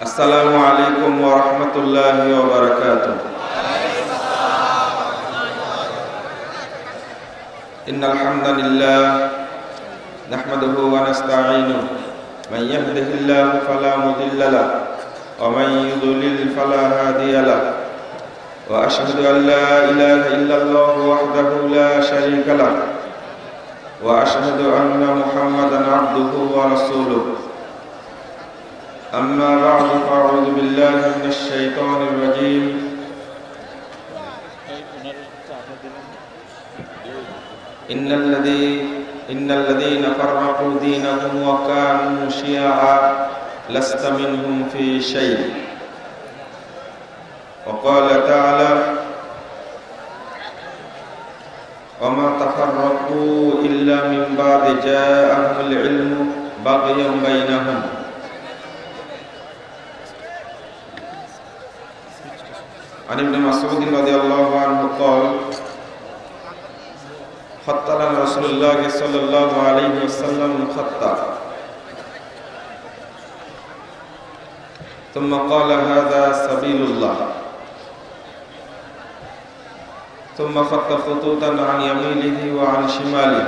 আসসালামু আলাইকুম ওয়া রাহমাতুল্লাহি ওয়া বারাকাতুহু। ইন্নাল হামদালিল্লাহ নাহমাদুহু ওয়া নাস্তাঈনুহু মান ইয়াহদিহিল্লাহু ফালা মুদিল্লা লাহু ওয়া মান ইউদ্লিল ফালা হাদিয়া লাহু ওয়া আশহাদু আন লা ইলাহা ইল্লাল্লাহু ওয়াহদাহু লা শারীকা লাহু ওয়া আশহাদু আন্না মুহাম্মাদান আবদুহু ওয়া রাসূলুহু। أما بعد فأعوذ بالله من الشيطان الرجيم إن الذين فرقوا دينهم وكانوا شيعا لست منهم في شيء. وقال تعالى وما تفرقوا إلا من بعد جاءهم العلم بغيا بينهم. عن ابن مسعود رضي الله عنه قال خط لنا رسول الله صلى الله عليه وسلم خطا ثم قال هذا سبيل الله ثم خط خطوطا عن يمينه وعن شماله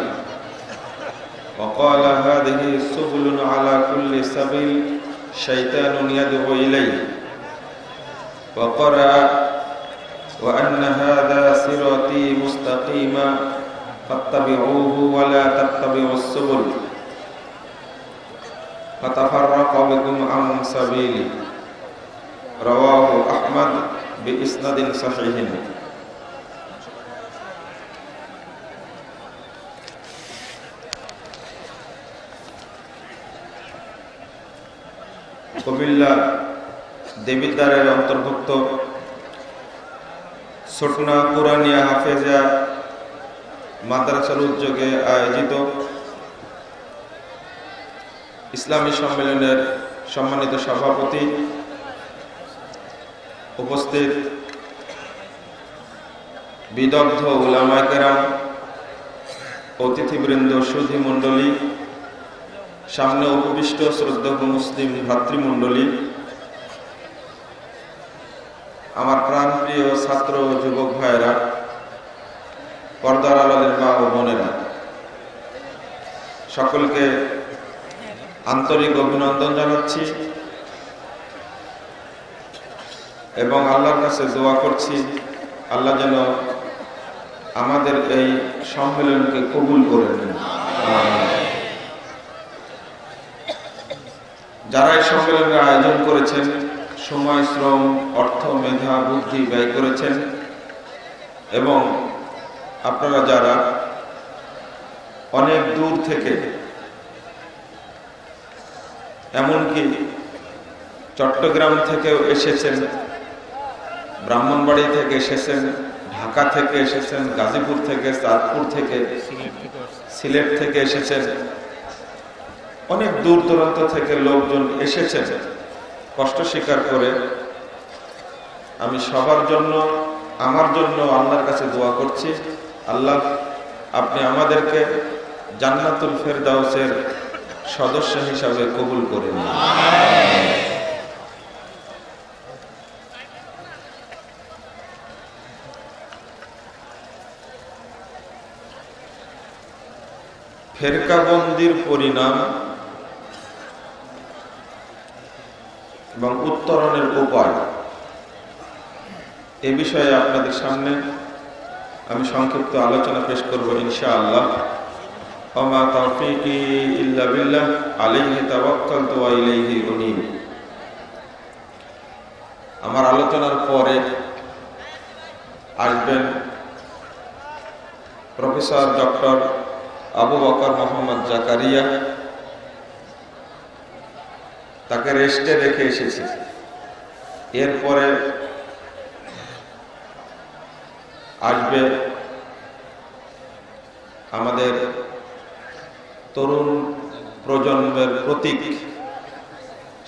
وقال هذه سبل على كل سبيل شيطان يدعو إليه وقرأ وأن هذا صراطي مستقيما فاتبعوه ولا تتبعوا السبل فتفرق بكم عن سبيلي. رواه أحمد بإسناد صحيح. কুমিল্লা দেবিদ্বারের অন্তর্ভুক্ত ছোটনা কুরানিয়া হাফেজা মাদ্রাসার উদ্যোগে আয়োজিত ইসলামী সম্মেলনের সম্মানিত সভাপতি, উপস্থিত বিদগ্ধ উলামায়ে কেরাম, অতিথিবৃন্দ, সুধী মণ্ডলী, সামনে উপবিষ্ট শ্রদ্ধেয় মুসলিম ভাতৃমণ্ডলী, আমার প্রাণপ্রিয় ছাত্র ও যুবক ভাইয়েরা, পর্দার আড়ালের মা ও বোনেরা, সকলকে আন্তরিক অভিনন্দন জানাচ্ছি এবং আল্লাহর কাছে দোয়া করছি আল্লাহ যেন আমাদের এই সম্মেলনকে কবুল করে নেন। যারা এই সম্মেলনের আয়োজন করেছেন, সময়, শ্রম, অর্থ, মেধা, বুদ্ধি ব্যয় করেছেন এবং আপনারা যারা অনেক দূর থেকে, এমনকি চট্টগ্রাম থেকেও এসেছেন, ব্রাহ্মণবাড়ি থেকে এসেছেন, ঢাকা থেকে এসেছেন, গাজীপুর থেকে, চাঁদপুর থেকে, সিলেট থেকে এসেছেন, অনেক দূর দূরান্ত থেকে লোকজন এসেছেন কষ্ট স্বীকার করে। আমি সবার জন্য, আমার জন্য আল্লাহর কাছে দোয়া করছি, আল্লাহ আপনি আমাদেরকে জান্নাতুল ফেরদাউসের সদস্য হিসাবে কবুল করে নিন। ফেরকাবন্দির পরিণাম এবং উত্তরণের উপায়, এ বিষয়ে আপনাদের সামনে আমি সংক্ষিপ্ত আলোচনা পেশ করব ইনশাআল্লাহ। ওমা তাওফীকি ইল্লা বিল্লাহ আলাইহি তাওয়াক্কালতু ওয়া ইলাইহি উনীব। আমার আলোচনার পরে আসবেন প্রফেসর ডক্টর আবু বকর মোহাম্মদ জাকারিয়া। তাকে রেস্টে রেখে এসেছি। এরপরে আসবে আমাদের তরুণ প্রজন্মের প্রতীক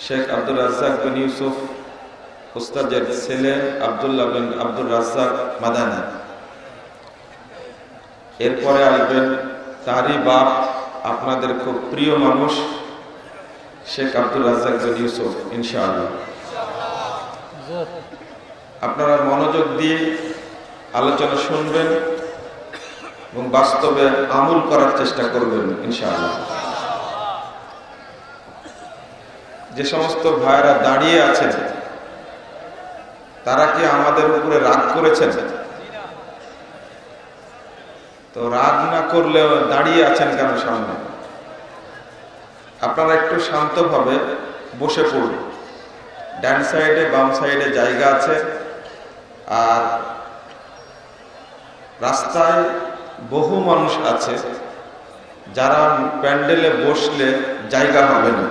শেখ আব্দুর রাজ্জাক বিন ইউসুফ, উস্তাদের ছেলে আব্দুল্লাহ বিন আব্দুর রাজ্জাক মাদানী। এরপরে আসবেন তারই বাপ, আপনাদের খুব প্রিয় মানুষ শেখ আব্দুর রাজ্জাক বিন ইউসুফ ইনশাআল্লাহ। আপনারা মনোযোগ দিয়ে আলোচনা শুনবেন এবং বাস্তবে আমল করার চেষ্টা করবেন ইনশাআল্লাহ। যে সমস্ত ভাইরা দাঁড়িয়ে আছেন তারা কি আমাদের উপরে রাগ করেছেন? তো রাগ না করলেও দাঁড়িয়ে আছেন কেন সামনে? আপনারা একটু শান্তভাবে বসে পড়ুন। ডান সাইডে বাম সাইডে জায়গা আছে, আর রাস্তায় বহু মানুষ আছে যারা প্যান্ডেলে বসলে জায়গা হবে না।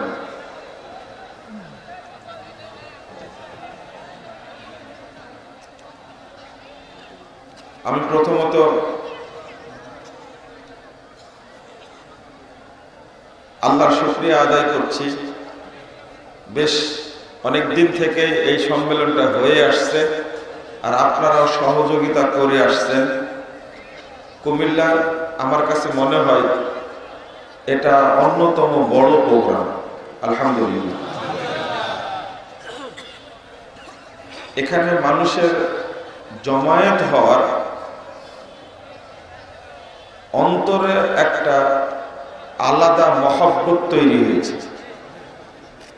আমি প্রথমত আল্লাহর শুকরিয়া আদায় করছি, বেশ অনেক দিন থেকে এই সম্মেলনটা হয়ে আসছে আর আপনারাও সহযোগিতা করে আসছেন। কুমিল্লার আমার কাছে মনে হয় এটা অন্যতম বড় প্রোগ্রাম, আলহামদুলিল্লাহ। এখানে মানুষের জমায়েত হওয়ার অন্তরে একটা আলাদা মহব্বত তৈরি হয়েছে।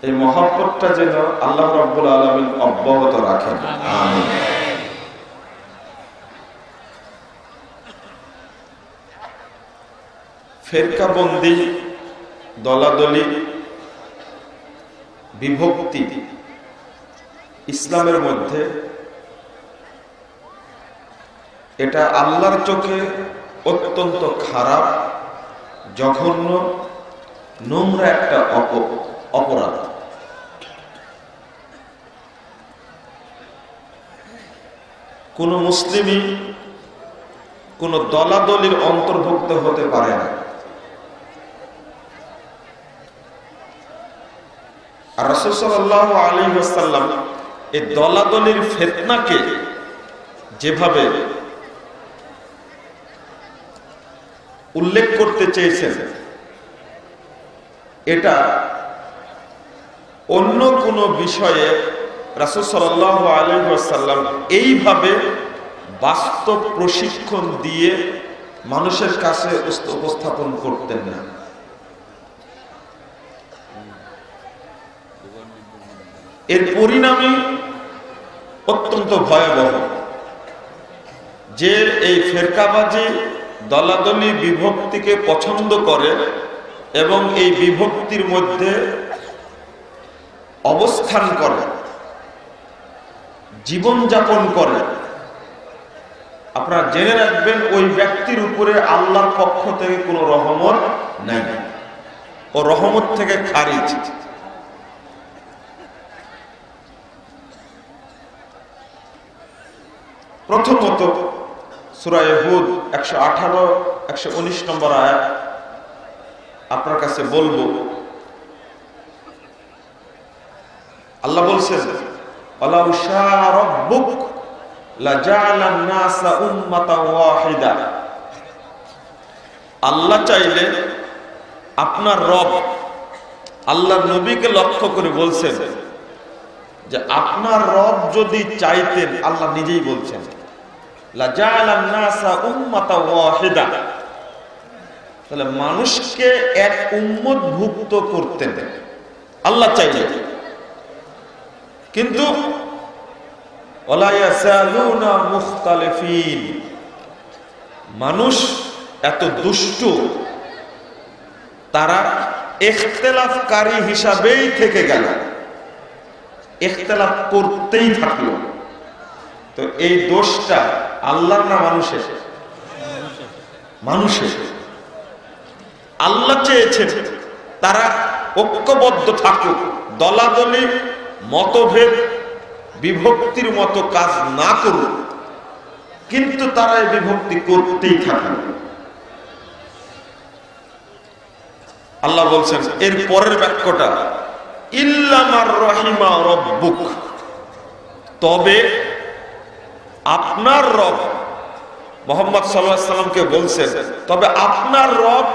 এই মহব্বতটা যেন আল্লাহ রাব্বুল আলামিন অব্যাহত রাখেন, আমিন। ফেরকাবন্দি, দলাদলি, বিভক্তি ইসলামের মধ্যে এটা আল্লাহর চোখে অত্যন্ত খারাপ, জঘন্য, নোংরা একটা অপরাধ। কোন মুসলিমই কোন দলাদলির অন্তর্ভুক্ত হতে পারে না। আর রাসূল সাল্লাল্লাহু আলাইহি ওয়াসাল্লাম এই দলাদলির ফিতনাকে যেভাবে উল্লেখ করতে চেয়েছেন, এটা অন্য কোন বিষয়ে রাসূল সাল্লাল্লাহু আলাইহি ওয়াসাল্লাম এইভাবে বাস্তব প্রশিক্ষণ দিয়ে মানুষের কাছে উপস্থাপন করতেন না। এর পরিণামই অত্যন্ত ভয়াবহ, যে এই ফেরকাবাজি দলাদলি বিভক্তিকে পছন্দ করে এবং এই বিভক্তির মধ্যে অবস্থান করে, জীবনযাপন করে। আপনারা জেনে রাখবেন, ওই ব্যক্তির উপরে আল্লাহর পক্ষ থেকে কোনো রহমত নাই, ও রহমত থেকে খারিজ। প্রথমত সূরা হুদ 118, 119 নম্বর আয়াত আপনার কাছে বলবো। আল্লাহ বলছেন, ওয়ালাউ শাআ রাব্বুক লাজা'আলান নাসা উম্মাতান ওয়াহিদা। আল্লাহ চাইলে, আপনার রব আল্লাহর নবীকে লক্ষ্য করে বলছেন যে আপনার রব যদি চাইতেন, আল্লাহ নিজেই বলছেন, লাজা'আলান নাসা উম্মাতান ওয়াহিদা, তাহলে মানুষকে এক উম্মতভুক্ত করতেন আল্লাহ চাইলে। কিন্তু ওয়ালা ইয়াসালুনা মুখতালিফিন, মানুষ এত দুষ্ট, তারা ইখতিলাফকারী হিসাবেই থেকে গেল, ইখতিলাফ করতেই থাকলো। তো এই দোষটা আল্লাহর না মানুষের? মানুষের। আল্লাহ চেয়েছেন তারা ঐক্যবদ্ধ থাকুক, দলাদলি, মতভেদ, বিভক্তির মতো কাজ না করুক, কিন্তু তারা এই বিভক্তি করতেই থাকে। আল্লাহ বলছেন এর পরের বাক্যটা, ইল্লা মান রাহিমা রাব্বুক, তবে আপনার রব, মুহাম্মদ সাল্লাল্লাহু আলাইহি সাল্লামকে বলছেন, তবে আপনার রব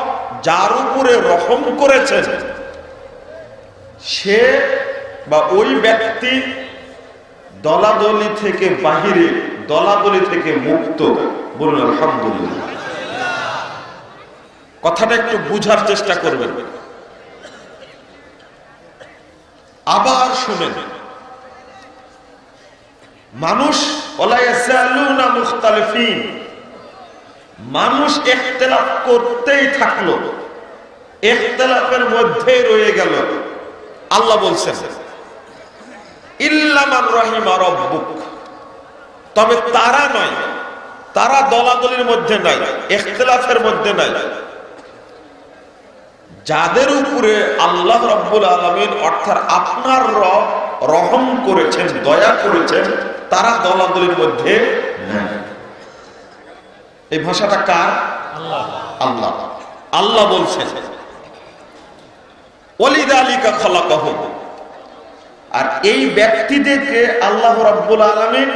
যার উপরে রহম করেছেন, সে বা ওই ব্যক্তি দলাদলি থেকে বাহিরে, দলাদলি থেকে মুক্ত। বলুন আলহামদুলিল্লাহ। কথাটা একটু বুঝার চেষ্টা করবেন। আবার শুনেন, মানুষ ওয়ালা ইয়াসালুনা মুখতালিফিন, মানুষ ইখতিলাফ করতেই থাকলো, ইখতিলাফের মধ্যেই রয়ে গেল। আল্লাহ বলছেন ইল্লা মান রাহিমা রাব্বুক, তবে তারা নয়, তারা দলাদলির মধ্যে নাই, ইখতিলাফের মধ্যে নাই। যাদের উপরে আল্লাহ রাব্বুল আলামিন অর্থাৎ আপনার রব রহম করেছেন, দয়া করেছেন, তারা দলাদলির মধ্যে নাই। এই ভাষাটা কার? আল্লাহ। আল্লাহ বলছেন ওয়ালিযালিকা খালাকাহুম, আর এই ব্যক্তিদেরকে আল্লাহ রাব্বুল আলামিন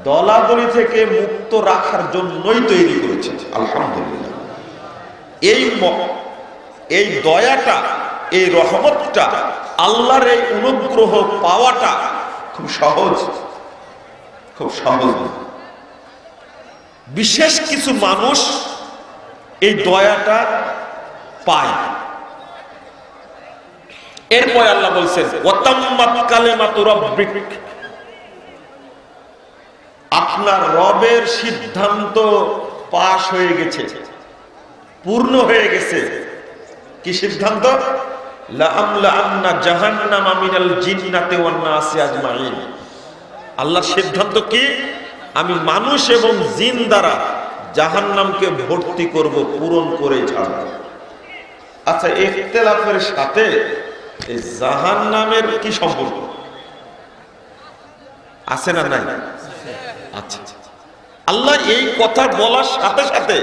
দলাদলি থেকে মুক্ত রাখার জন্যই তৈরি করেছেন। আলহামদুলিল্লাহ। এই দয়াটা, এই রহমতটা, আল্লাহর এই অনুগ্রহ পাওয়াটা খুব সহজ, খুব সহজ। বিশেষ কিছু মানুষ এই দয়াটা পায়। এরপর আল্লাহ বলছেন ওয়াতাম্মাত কালিমাতু রাব্বিক, আপনার রবের সিদ্ধান্ত পাশ হয়ে গেছে, পূর্ণ হয়ে গেছে। কি সিদ্ধান্ত? লাআমলাআন্না জাহান্নামা মিনাল জিন্নাতি ওয়ান নাসি আজমাইন। আল্লাহর সিদ্ধান্ত কি? আমি মানুষ এবং জিন দ্বারা জাহান্নামকে ভর্তি করব, পূরণ করে ছাড়ব। আচ্ছা, ইখতিলাফের সাথে এই জাহান্নামের কি সম্পর্ক আছে না নাই? আচ্ছা, আল্লাহ এই কথা বলার সাথে সাথে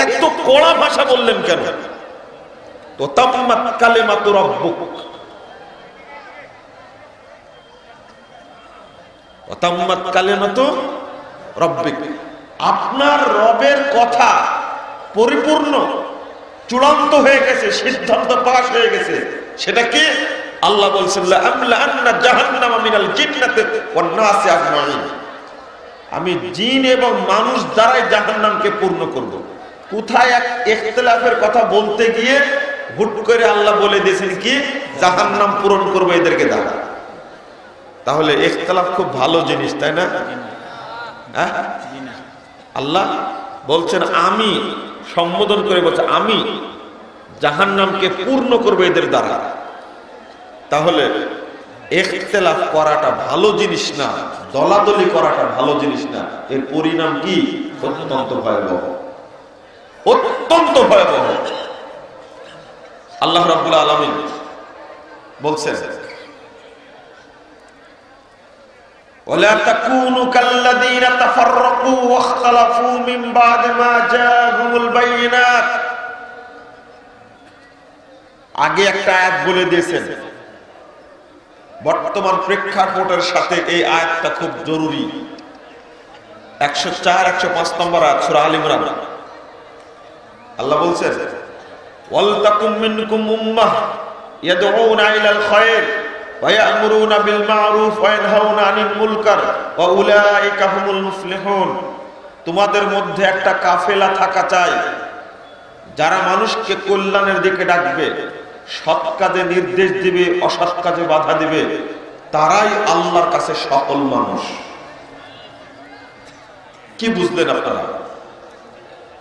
এত কড়া ভাষা বললেন কেন? তো তাম্মাত কালিমাতু রাব্বুক, তাম্মাত কালিমাতু রাব্বিক, আপনার রবের কথা পরিপূর্ণ, চূড়ান্ত হয়ে গেছে, সিদ্ধান্ত পাশ হয়ে গেছে। সেটা কি? আল্লাহ বলছেন লাআমলাআন্না জাহান্নামা মিনাল জিন্নাতি ওয়ান নাসি আজমাইন, আমি জিন এবং মানুষ দ্বারাই জাহান্নামকে পূর্ণ করব। কোথায় এক ইখতিলাফের কথা বলতে গিয়ে হুট করে আল্লাহ বলে দিয়েছেন কি? জাহান্নাম পূরণ করবে এদেরকে দ্বারা। তাহলে ইখতিলাফ খুব ভালো জিনিস, তাই না? আল্লাহ বলছেন আমি, সম্বোধন করে বলছে আমি জাহান্নামকে পূর্ণ করবে এদের দ্বারা। তাহলে ইখতিলাফ করাটা ভালো জিনিস না, দলাদলি করাটা ভালো জিনিস না। এর পরিণাম কি? অত্যন্ত ভয়াবহ, অত্যন্ত ভয়াবহ। আল্লাহ রাব্বুল আলামিন বলছেন ওয়ালা তাকুনু কাল্লাযীনা তাফাররাকু ওয়াখতালাফু মিন বা'দি মা জাআহুমুল বায়িনাত। আগে একটা আয়াত বলে দিয়েছেন, বর্তমান প্রেক্ষাপটের সাথে এই আয়াতটা খুব জরুরি। 104-105 নম্বর আয়াত সূরা আল ইমরান। আল্লাহ বলছেন ওয়াল তাকুম মিনকুম উম্মাহ ইয়াদউনা ইলাল খায়র ওয়া ইয়া'মুরুনা বিল মা'রুফ ওয়া ইয়ানহাউনা আনিল মুনকার ওয়া উলাইকা হুমুল মুফলিহুন। তোমাদের মধ্যে একটা কাফেলা থাকা চাই, যারা মানুষকে কল্যাণের দিকে ডাকবে, সৎ কাজে নির্দেশ দিবে, অসৎ কাজে বাধা দিবে, তারাই আল্লাহর কাছে সফল মানুষ। কি বুঝলেন আপনারা?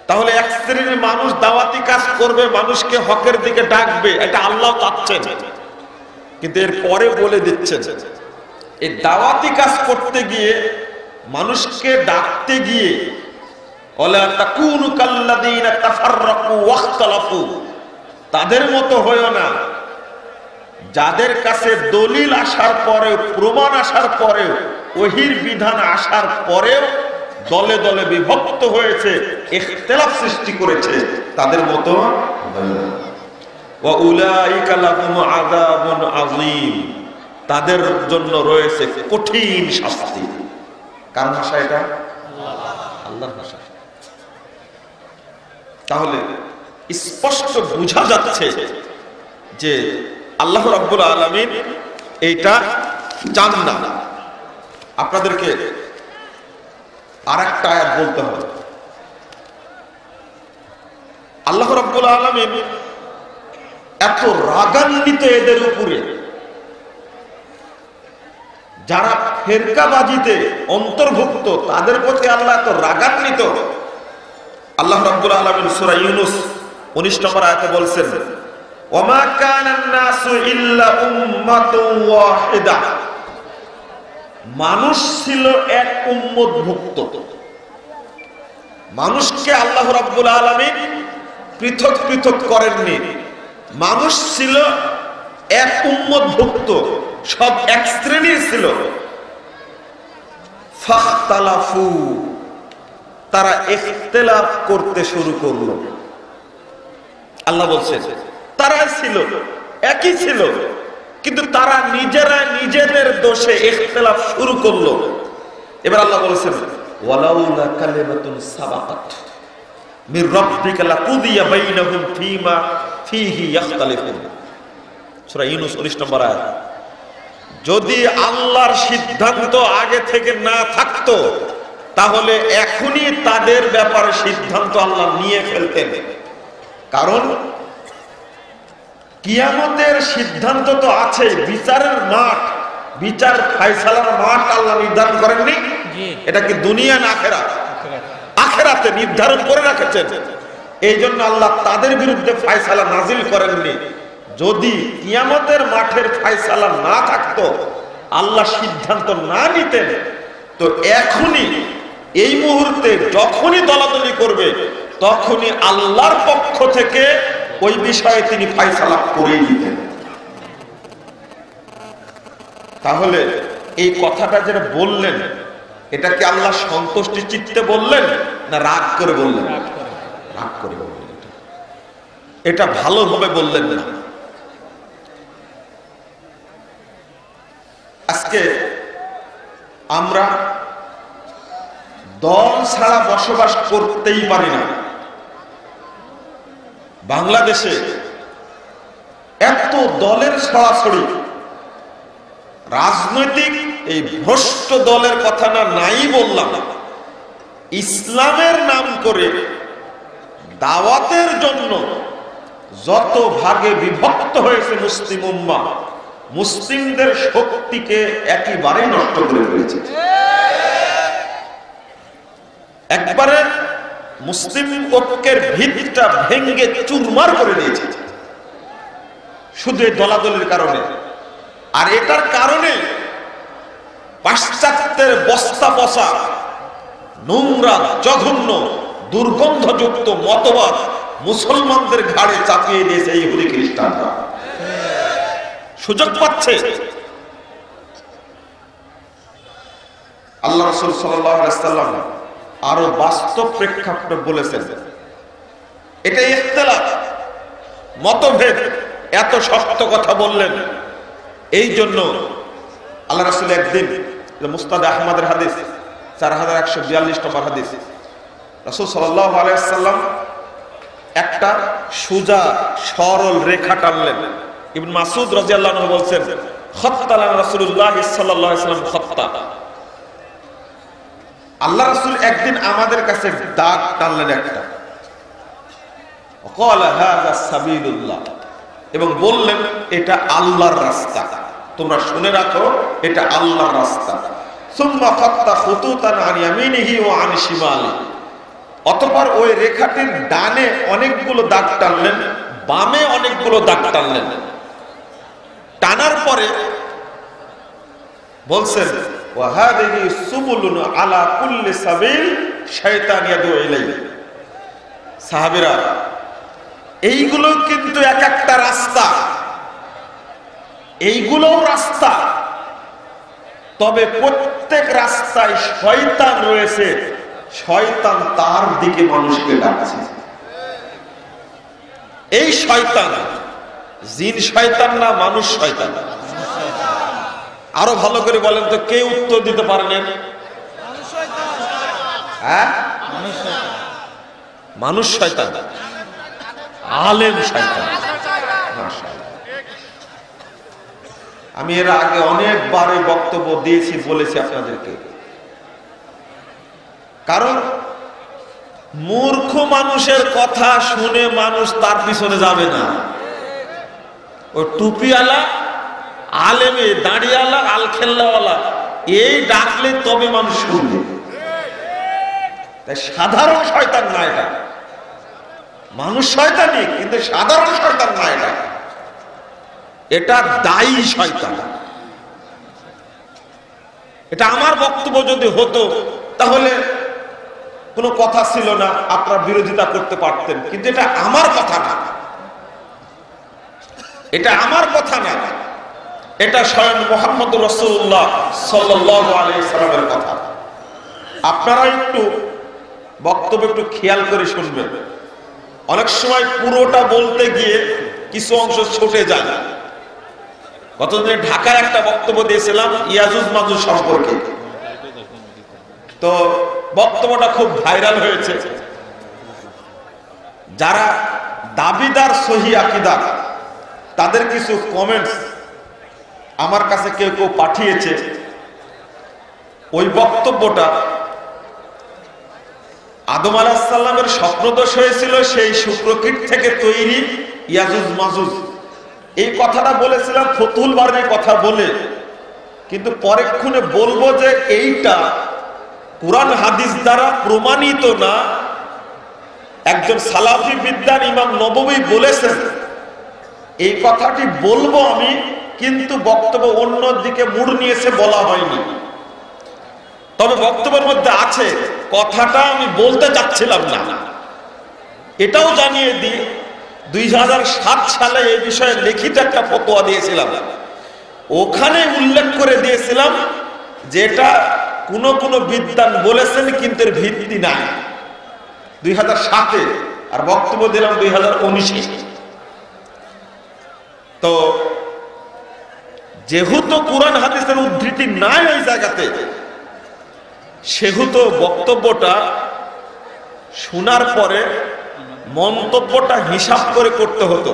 তাহলে এক শ্রেণীর মানুষ দাওয়াতি কাজ করবে, মানুষকে হকের দিকে ডাকবে, এটা আল্লাহ চাচ্ছেন। কিন্তু এর পরে বলে দিচ্ছেন এই দাওয়াতি কাজ করতে গিয়ে, মানুষকে ডাকতে গিয়ে ওয়ালা তাকুনু কাল্লাযীনা তাফাররাকু ওয়াখতালাফু, তাদের মতো হয়ো না যাদের কাছে দলিল আসার পরেও, প্রমাণ আসার পরেও, ওহীর বিধান আসার পরেও দলে দলে বিভক্ত হয়েছে, ইখতিলাফ সৃষ্টি করেছে, তাদের মতো ওয়া উলাইকা লাহুম আযাবুন আযীম, তাদের জন্য রয়েছে কঠিন শাস্তি। কার ভাষা এটা? আল্লাহর ভাষা। তাহলে স্পষ্ট বোঝা যাচ্ছে যে আল্লাহ রাব্বুল আলামিন এইটা চান না। আপনাদেরকে আরেকটা আয়াত বলতে হবে। আল্লাহ রাব্বুল আলামিন এত রাগান্বিত এদের উপরে, যারা ফেরকাবাজিতে অন্তর্ভুক্ত, তাদের প্রতি আল্লাহ এত রাগান্বিত। আল্লাহ রাব্বুল আলামিন সূরা ইউনূস 19 নম্বর আয়াতে বলছেন, ওমা কানান নাসু ইল্লা উম্মাতুন ওয়াহিদা, মানুষ ছিল এক উম্মতভুক্ত। মানুষকে আল্লাহ রাব্বুল আলামিন পৃথক পৃথক করেননি, মানুষ ছিল এক উম্মতভুক্ত, সব এক শ্রেণীর ছিল। ফাখতালাফু, তারা ইখতিলাফ করতে শুরু করলো। আল্লাহ বলছেন তারা ছিল একই ছিল, কিন্তু তারা নিজেরা নিজেদের দোষে ইখতিলাফ শুরু করলো। এবার আল্লাহ বলেছেন ওয়ালাউলা কালিমাতুন সাবাকাত মির রাব্বিকা লাকুদিয়া বাইনাহুম ফীমা ফীহি ইখতালিফুন। সূরা ইউনূস 19 নম্বর আয়াত। যদি আল্লাহর সিদ্ধান্ত আগে থেকে না থাকতো, তাহলে এখনই তাদের ব্যাপারে সিদ্ধান্ত আল্লাহ নিয়ে ফেলতেন। কারণ কিয়ামতের সিদ্ধান্ত তো আছে, বিচারের মাঠ, বিচার ফায়সালার মাঠ আল্লাহ নির্ধারণ করেননি? এটা কি দুনিয়া না আখিরাত? আখিরাতে নির্ধারণ করে রেখেছেন। এই জন্য আল্লাহ তাদের বিরুদ্ধে ফায়সালা নাজিল করেননি। যদি কিয়ামতের মাঠের ফায়সালা না থাকতো, আল্লাহ সিদ্ধান্ত না নিতেন, তো এখনই এই মুহূর্তে যখনই দলাদলি করবে, তখনই আল্লাহর পক্ষ থেকে ওই বিষয়ে তিনি ফায়সালা করেই দিতেন। তাহলে এই কথাটা যেটা বললেন, এটা কি আল্লাহ সন্তুষ্টি চিত্তে বললেন না রাগ করে বললেন? রাগ করে বললেন। এটা ভালোভাবে বললেন না। আজকে আমরা দল ছাড়া বসবাস করতেই পারি না। বাংলাদেশে এত দলের ছড়াছড়ি, রাজনৈতিক এই ভ্রষ্ট দলের কথা না নাই বললাম, ইসলামের নাম করে দাওয়াতের জন্য যত ভাগে বিভক্ত হয়েছে মুসলিম উম্মাহ, মুসলিমদের শক্তিকে একেবারে নষ্ট করে ফেলেছে। একবারে মুসলিম ঐক্যের ভিতটা ভেঙে চুরমার করে দিয়েছে শুধু এই দলাদলির কারণে। আর এটার কারণে পাশ্চাত্যের বস্তা পচা, নোংরা, জঘন্য, দুর্গন্ধযুক্ত মতবাদ মুসলমানদের ঘাড়ে চাপিয়ে দিয়েছে ইহুদি খ্রিস্টানরা। সুযোগ পাচ্ছে। আল্লাহ রাসূল সাল্লাল্লাহু আলাইহি ওয়াসাল্লাম আরো বাস্তব প্রেক্ষাপটে বলেছেন, এটা ইখতিলাফ, মতভেদ। এত শক্ত কথা বললেন এই জন্য আল্লাহ রাসূল একদিন, মুসনাদ আহমদের হাদিস 4142 নম্বর হাদিস, রাসূল সাল্লাল্লাহু আলাইহি ওয়াসাল্লাম একটা সোজা সরল রেখা টানলেন। ইবনে মাসউদ রাদিয়াল্লাহু আনহু বলছেন, খাত্তালানা রাসূলুল্লাহ সাল্লাল্লাহু আলাইহি ওয়াসাল্লাম খাত্তা। আল্লাহ রাসূল একদিন আমাদের কাছে দাগ টানলেন একটা, ক্বালা হাযা সাবিলুল্লাহ, এবং বললেন এটা আল্লাহর রাস্তা, তোমরা শুনে রাখো এটা আল্লাহর রাস্তা। সুম্মা খাত্তা খুতুতান আন ইয়ামিনিহি ওয়া আন শিমালিহি, অতঃপর ওই রেখাটির ডানে অনেকগুলো দাগ টানলেন, বামে অনেকগুলো দাগ টানলেন। টানার পরে বলছেন ওয়া হাযিহি সুবুলুন আলা কুল্লি সাবিল শাইতান ইয়াদউ ইলাইহি। সাহাবীরা, এইগুলো কিন্তু এক একটা রাস্তা, এইগুলোও রাস্তা, তবে প্রত্যেক রাস্তায় শয়তান রয়েছে, শয়তান তার দিকে মানুষকে ডাকছে। এই শয়তান জিন শয়তান না মানুষ শয়তান? আরো ভালো করে বলেন তো, কে উত্তর দিতে পারলেন? হ্যাঁ, মানুষ শয়তান, আলেম শয়তান। আমি এর আগে অনেকবার এই বক্তব্য দিয়েছি, বলেছি আপনাদেরকে। কারণ মূর্খ মানুষের কথা শুনে মানুষ তার পিছনে যাবে না। ওই টুপিওয়ালা, আলেমে, দাঁড়িয়ালা, আলখেল্লাওয়ালা এই ডাকলে তবে মানুষ শুনবে। তাই সাধারণ শয়তান না এটা, মানুষ শয়তানি কিন্তু সাধারণ শয়তান না এটা, এটা দায়ী শয়তান। এটা আমার বক্তব্য যদি হতো তাহলে কোনো কথা ছিল না, আপনারা বিরোধিতা করতে পারতেন, কিন্তু এটা আমার কথা না, এটা আমার কথা না, এটা স্বয়ং মুহাম্মদ রাসূলুল্লাহ সাল্লাল্লাহু আলাইহি সাল্লামের কথা। আপনারা একটু বক্তব্য একটু খেয়াল করে শুনবেন। অনেক সময় পুরোটা বলতে গিয়ে কিছু অংশ ছুটে যায়। গতদিন ঢাকায় একটা বক্তব্য দিয়েছিলাম ইয়াজুজ মাজুজ সম্পর্কে, তো বক্তব্যটা খুব ভাইরাল হয়েছে। যারা দাবিদার সহি আকীদা তাদের কিছু কমেন্টস আমার কাছে কেউ কেউ পাঠিয়েছে। ওই বক্তব্যটা আদম আলাইহিস সালামের স্বপ্নদোষ হয়েছিল, সেই শুক্রকীট থেকে তৈরি ইয়াজুজ মাজুজ, এই কথাটা বলেছিলাম ফতুল বারীর কথা বলে। কিন্তু পরেক্ষণে বলবো যে এইটা কুরআন হাদিস দ্বারা প্রমাণিত না, একজন সালাফি বিদ্বান ইমাম নববী বলেছেন, এই কথাটি বলবো আমি, কিন্তু বক্তব্য অন্য দিকে মুড় নিয়েছে, বলা হয়নি। তবে বক্তব্যের মধ্যে আছে, কথাটা আমি বলতে চাচ্ছিলাম না। এটাও জানিয়ে দিই, 2007 সালে এই বিষয়ে লিখিত একটা ফতোয়া দিয়েছিলাম, ওখানে উল্লেখ করে দিয়েছিলাম যেটা কোন বিদ্বান বলেছেন কিন্তু এর ভিত্তি নাই, 2007-এ, আর বক্তব্য দিলাম 2019-এ। তো যেহেতু কোরআন হাদিসের উদ্ধৃতি নাই ওই জায়গাতে, সেহেতু বক্তব্যটা শোনার পরে মন্তব্যটা হিসাব করে করতে হতো।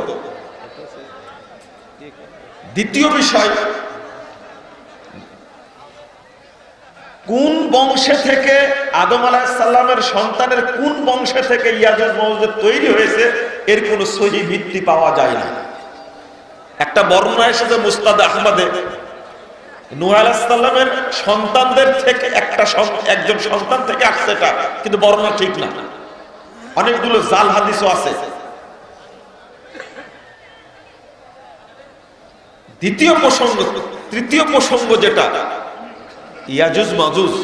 দ্বিতীয় বিষয়, কোন বংশে থেকে আদম আলাইহিস সালামের সন্তানের কোন বংশে থেকে ইয়াজুজ মাজুজ তৈরি হয়েছে এর কোনো সহি ভিত্তি পাওয়া যায় না। একটা বর্ণনা এসেছে মুসনাদ আহমদে, নূহ আলাইহিস সালামের সন্তানদের থেকে একজন সন্তান থেকে আসছে, এটা কিন্তু বর্ণনা ঠিক না, অনেকগুলো জাল হাদিসও আছে। তৃতীয় প্রসঙ্গ যেটা ইয়াজুজ মাজুজ,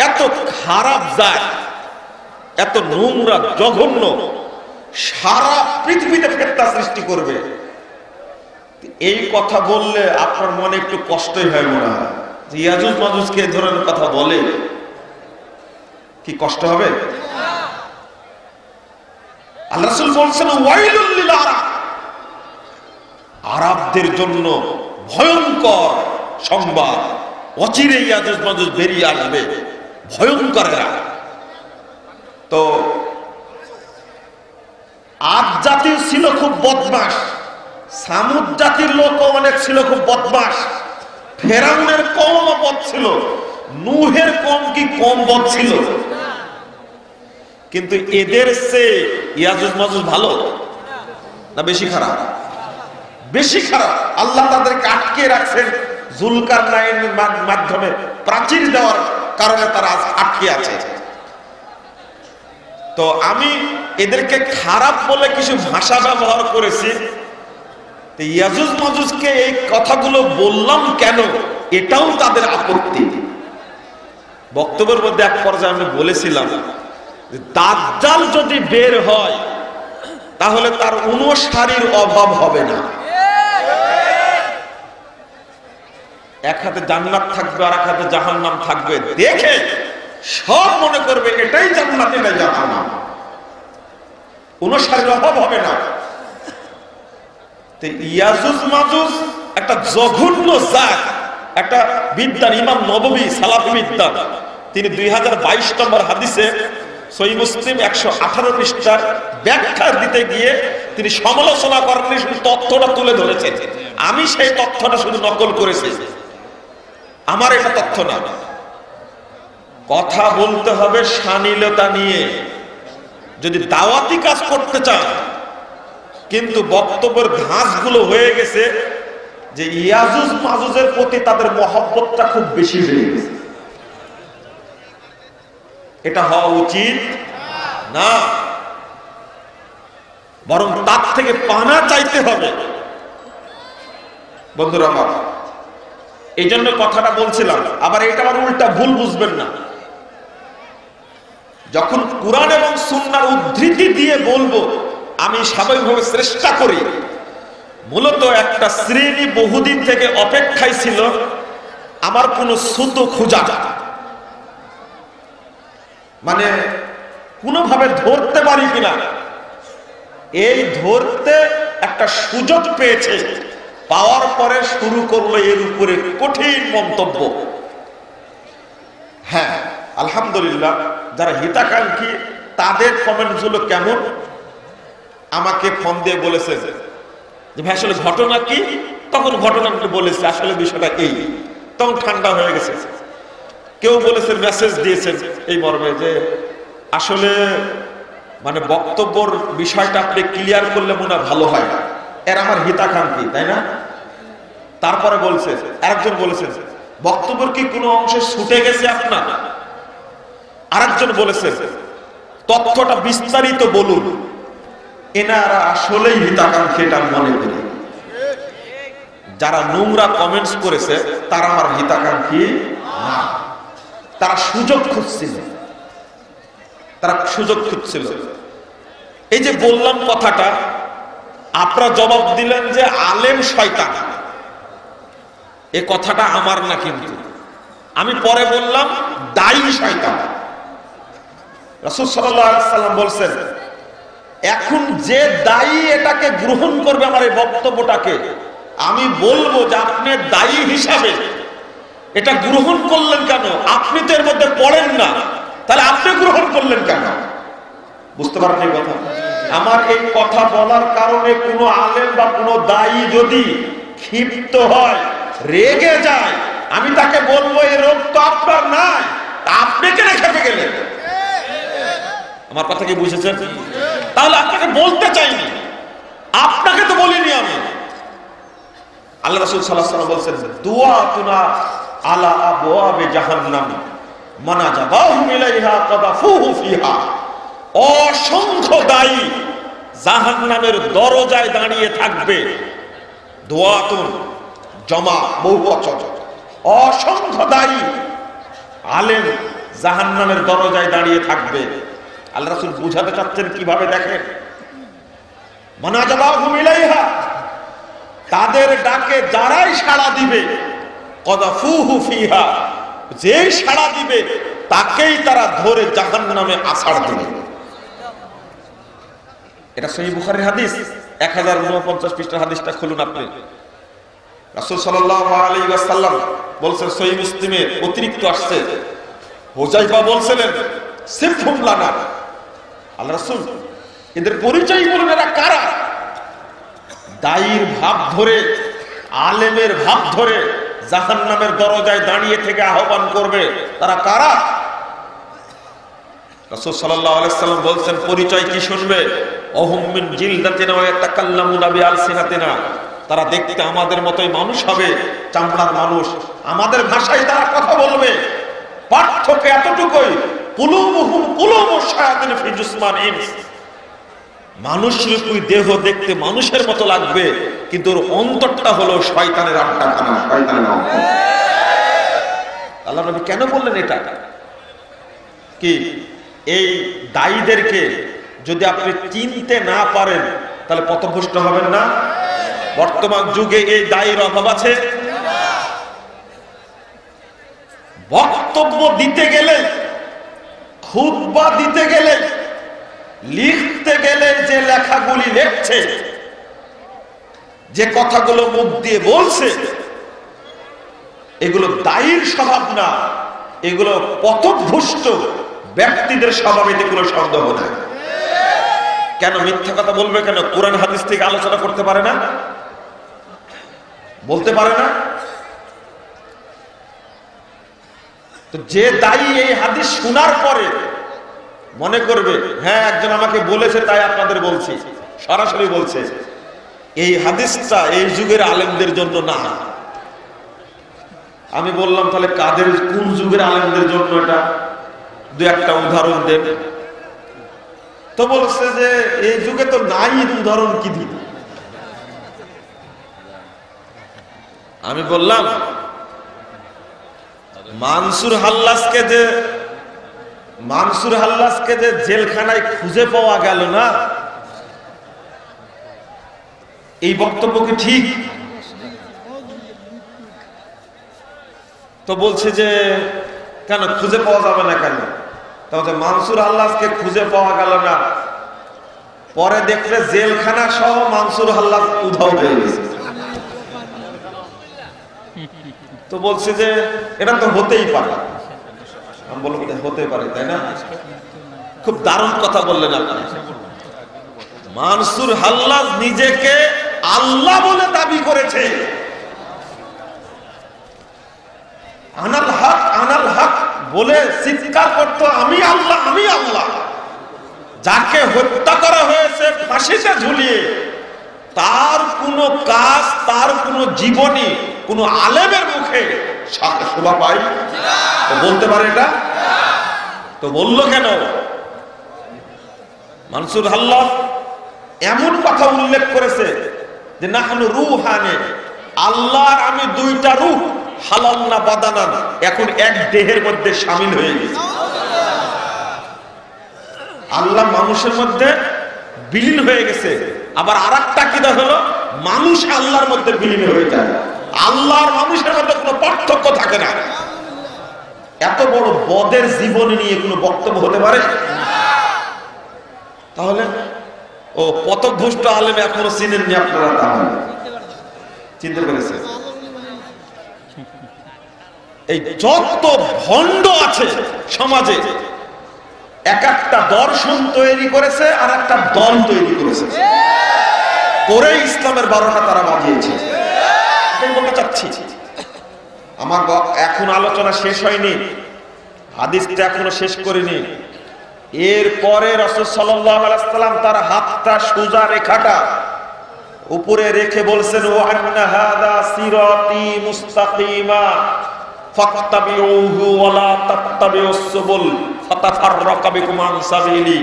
এত খারাপ জাত, এত নোংরা জঘন্য, সারা পৃথিবীতে ফিতনা সৃষ্টি করবে, এই কথা বললে আপনার মনে একটু কষ্টই হয় মনে হয় যে ইয়াজুজ মাজুজকে এই ধরনের কথা বলে কি কষ্ট হবে? আল্লাহ রাসূল বলছেন ওয়াইলুল লিল আরাব, আরবদের জন্য ভয়ঙ্কর সংবাদ, অচিরে ইয়াজুজ মাজুজ বেরিয়ে আসবে, ভয়ঙ্করেরা। তো আদ জাতি ছিল খুব বদমাশ, সামুদ জাতির লোকও অনেক ছিল খুব বদমাশ, ফেরাউনের কওম বদ ছিল, নূহের কওম কি কম বদ ছিল? কিন্তু এদের চেয়ে ইয়াজুজ মাজুজ ভালো না বেশি খারাপ? বেশি খারাপ। আল্লাহ তাদেরকে আটকে রাখছেন যুলকারনাইনের মাধ্যমে, প্রাচীর দেওয়ার কারণে তারা আটকে আছে। তো আমি এদেরকে খারাপ বলে কিছু ভাষা ব্যবহার করেছি। ইয়াজুজ মাজুজকে এই কথাগুলো বললাম কেন, এটাও তাদের আপত্তি। বক্তব্যের মধ্যে এক পর্যায়ে আমি বলেছিলাম দাজ্জাল যদি বের হয় তাহলে তার অনুসারীর অভাব হবে না। এক হাতে জান্নাত থাকবে আর এক হাতে জাহান্নাম থাকবে, দেখে সব মনে করবে এটাই জান্নাত এটাই জাহান্নাম, অনুসারীর অভাব হবে না। ইয়াজুজ মাজুজ একটা জঘন্য জাত। একটা বিদ্বান ইমাম নববী সালাফি বিদ্বান, তিনি 2022 নম্বর হাদিসে সহিহ মুসলিম 118 পৃষ্ঠার ব্যাখ্যা দিতে গিয়ে তিনি সমালোচনা করেন, তথ্যটা তুলে ধরেছেন। আমি সেই তথ্যটা শুধু নকল করেছি, আমার এটা তথ্য না। কথা বলতে হবে শালীনতা নিয়ে যদি দাওয়াতি কাজ করতে চান। কিন্তু বক্তব্যের ধাঁচগুলো হয়ে গেছে যে ইয়াজুজ মাজুজের প্রতি তাদের মহব্বতটা খুব বেশি হয়ে গেছে। এটা হওয়া উচিত না, বরং তার থেকে পানা চাইতে হবে। বন্ধুরা আমার, এই জন্য কথাটা বলছিলাম। আবার এটা আবার উল্টা ভুল বুঝবেন না। যখন কুরআন এবং সুন্নাহর উদ্ধৃতি দিয়ে বলবো, আমি স্বাভাবিকভাবে চেষ্টা করি। মূলত একটা শ্রেণী বহুদিন থেকে অপেক্ষায় ছিল আমার কোন সুতো খোঁজা, মানে কোনোভাবে ধরতে পারি কিনা। এই ধরতে একটা সুযোগ পেয়েছে, পাওয়ার পরে শুরু করলো এর উপরে কঠিন মন্তব্য। হ্যাঁ, আলহামদুলিল্লাহ, যারা হিতাকাঙ্ক্ষী তাদের কমেন্ট গুলো কেমন, আমাকে ফোন দিয়ে বলেছে যে ভাই আসলে ঘটনা কি, তখন ঘটনাটা বলেছে আসলে বিষয়টা এই, তখন ঠান্ডা হয়ে গেছে। কেউ বলেছেন, মেসেজ দিয়েছেন এই মর্মে যে আসলে মানে বক্তব্যর বিষয়টা আপনি ক্লিয়ার করলে মনে ভালো হয়, এর আমার হিতাকাঙ্ক্ষী, তাই না? তারপরে বলছে, আরেকজন বলেছেন বক্তব্যের কি কোনো অংশে ছুটে গেছে আপনার? আরেকজন বলেছে তথ্যটা বিস্তারিত বলুন। এনারা আসলেই হিতাকাঙ্ক্ষী এটা মনে করি। যারা নোংরা কমেন্টস করেছে তারা আমার হিতাকাঙ্ক্ষী না, তারা সুযোগ খুঁজছিল, তারা সুযোগ খুঁজছিল। এই যে বললাম কথাটা, আপনারা জবাব দিলেন যে আলেম শয়তান। এই কথাটা আমার না, কিন্তু আমি পরে বললাম দায়ী শয়তান। রাসূল সাল্লাল্লাহু আলাইহি ওয়াসাল্লাম বলছেন, এখন যে দায়ী এটাকে গ্রহণ করবে আমার এই বক্তব্যটাকে, আমি বলবো যে আপনি দায়ী হিসাবে এটা গ্রহণ করলেন কেন? আপনি তো এর মধ্যে পড়েন না, তাহলে আপনি গ্রহণ করলেন কেন? বুঝতে পারেন এই কথা? আমার এই কথা বলার কারণে কোনো আলেম বা কোনো দায়ী যদি ক্ষিপ্ত হয়, রেগে যায়, আমি তাকে বলবো এই রোগ তো আপনার নাই, আপনি কেন খেপে গেলেন? আমার কথা কি বুঝেছেন? তাহলে আপনাকে বলতে চাইনি, আপনাকে তো বলিনি আমি। আল্লাহ রাসূল সাল্লাল্লাহু আলাইহি ওয়াসাল্লাম বলেন, দুআতুনা আলা আবওয়াবে জাহান্নাম মানাজাবাহুম ইলাইহা কাদাফুহু ফিহা। অসংখ্য দায়ী জাহান্নামের দরজায় দাঁড়িয়ে থাকবে। দুআতুন জমা বহুবচন, অসংখ্য দায়ী আলেম জাহান্নামের দরজায় দাঁড়িয়ে থাকবে। আল্লাহ রাসূল বুঝাতে চাচ্ছেন কিভাবে, দেখেন, মানাজাবাহুম ইলাইহা, তাদের ডাকে যারাই সাড়া দিবে, কাদাফুহু ফিহা, যেই সাড়া দিবে তাকেই তারা ধরে জাহান্নামে আছাড় দেবে। এটা সহিহ বুখারীর হাদিস, 1049 পৃষ্ঠার হাদিসটা খুলুন আপনি। রাসূল সাল্লাল্লাহু আলাইহি ওয়াসাল্লাম বলছেন, সহিহ মুসলিমে অতিরিক্ত আসছে, হুযায়ফা বলছিলেন সিফহুম লানা, আল্লাহ রাসূল এদের পরিচয় বলুন, এরা কারা? দায়ীর ভাব ধরে, আলেমের ভাব ধরে জাহান্নামের দরজায় দাঁড়িয়ে থেকে আহ্বান করবে, তারা কারা? রাসূল সাল্লাল্লাহু আলাইহি ওয়াসাল্লাম বলছেন, পরিচয় কি শুনবে? অহুম মিন জিলদাতিনা ওয়া ইয়াতাকাল্লামুনা বিআলসিনাতিনা, তারা দেখতে আমাদের মতোই মানুষ হবে, চামড়ার মানুষ, আমাদের ভাষায় তারা কথা বলবে। পার্থক্য এতটুকুই, কুলুবুহুম কুলুবুশ শায়াতিন ফি জুসমান ইনস, মানুষরূপী দেহ দেখতে মানুষের মতো লাগবে, কিন্তু ওর অন্তরটা হলো শয়তানের আড্ডাখানা, শয়তানের অন্তর। আল্লাহ নবী কেন বললেন এটা? কি এই দায়ীদেরকে যদি আপনি চিনতে না পারেন তাহলে পথভ্রষ্ট হবেন না? বর্তমান যুগে এই দায়ীর অভাব আছে। বক্তব্য দিতে গেলে, খুতবা দিতে গেলে, লিখতে গেলে যে লেখাগুলি লেখছে, যে কথাগুলো মুখ দিয়ে বলছে, এগুলো দায়ীর স্বভাব না, এগুলো পথভ্রষ্ট ব্যক্তিদের স্বভাবে কোনো সন্দেহ নাই। কেন মিথ্যা কথা বলবে? কেন কোরআন হাদিস থেকে আলোচনা করতে পারে না? বলতে পারে না? তো যে দায়ী এই হাদিস শোনার পরে মনে করবে হ্যাঁ একজন আমাকে বলেছে তাই আপনাদের বলছি, সরাসরি বলছে, এই হাদিসটা এই যুগের আলেমদের জন্য না। আমি বললাম তাহলে কাদের, কোন যুগের আলেমদের জন্য এটা, দু একটা উদাহরণ দেন। তো বলছে যে এই যুগে তো নাই, উদাহরণ কি দিন? আমি বললাম মানসুর হাল্লাসকে যে জেলখানায় খুঁজে পাওয়া গেল না, এই বক্তব্য কি ঠিক? তো বলছে যে কেন খুঁজে পাওয়া যাবে না কেন? তাহলে মানসুর হাল্লাসকে খুঁজে পাওয়া গেল না, পরে দেখলে জেলখানা সহ মানসুর হাল্লাস উধাও হয়ে গেছে। তো বলছে যে এটা তো হতেই পারে। আমি বলবো হতে পারে, তাই না? খুব দারুণ কথা বললেন আপনি। মানসুর হাল্লাস নিজেকে আল্লাহ বলে দাবি করেছে। আনাল হক বলে চিৎকার করতো, আমি আল্লাহ, আমি আল্লাহ। যাকে হত্যা করা হয়েছে ফাঁসিতে ঝুলিয়ে, তার কোনো কাজ, তার কোনো জীবনী কোন আলেমের মুখে শোভা পায়? বলতে পারে এটা? তো বলল কেন? মানসুর হাল্লাস এমন কথা উল্লেখ করেছে যে নাহনু রূহানে, আল্লাহর আমি দুইটা রূহ, হালাল না বাদানান, এখন এক দেহের মধ্যে শামিল হয়ে গেছে। আল্লাহ মানুষের মধ্যে বিলীন হয়ে গেছে। আবার আরেকটা কিদা হলো, মানুষ আল্লাহর মধ্যে বিলীন হয়ে যায়, আল্লাহর মানুষের মধ্যে কোনো পার্থক্য থাকে না। এত বড় বদের জীবন নিয়ে কোনো বক্তব্য হতে পারে? তাহলে ও পথভ্রষ্ট আলেম এখনো চিনেননি আপনারা, তাহলে চিনতে পেরেছে? এই যত ভণ্ড আছে সমাজে, এক একটা দর্শন তৈরি করেছে আর একটা দল তৈরি করেছে, করে ইসলামের 12টা তারা বাজিয়েছে। বলতে চাচ্ছি, আমার এখন আলোচনা শেষ হয়নি, হাদিসটা এখনো শেষ করিনি। এরপরে রাসূল সাল্লাল্লাহু আলাইহি ওয়াসাল্লাম তার হাতটা সোজা রেখাটা উপরে রেখে বলছেন, ওয়া আন্না হাযা সিরাতি মুস্তাকিমা ফাত্তাবিউহু ওয়া লা তাত্তাবিউস সুবুল ফাতাফাররাকা বিকুম আন সাবিলি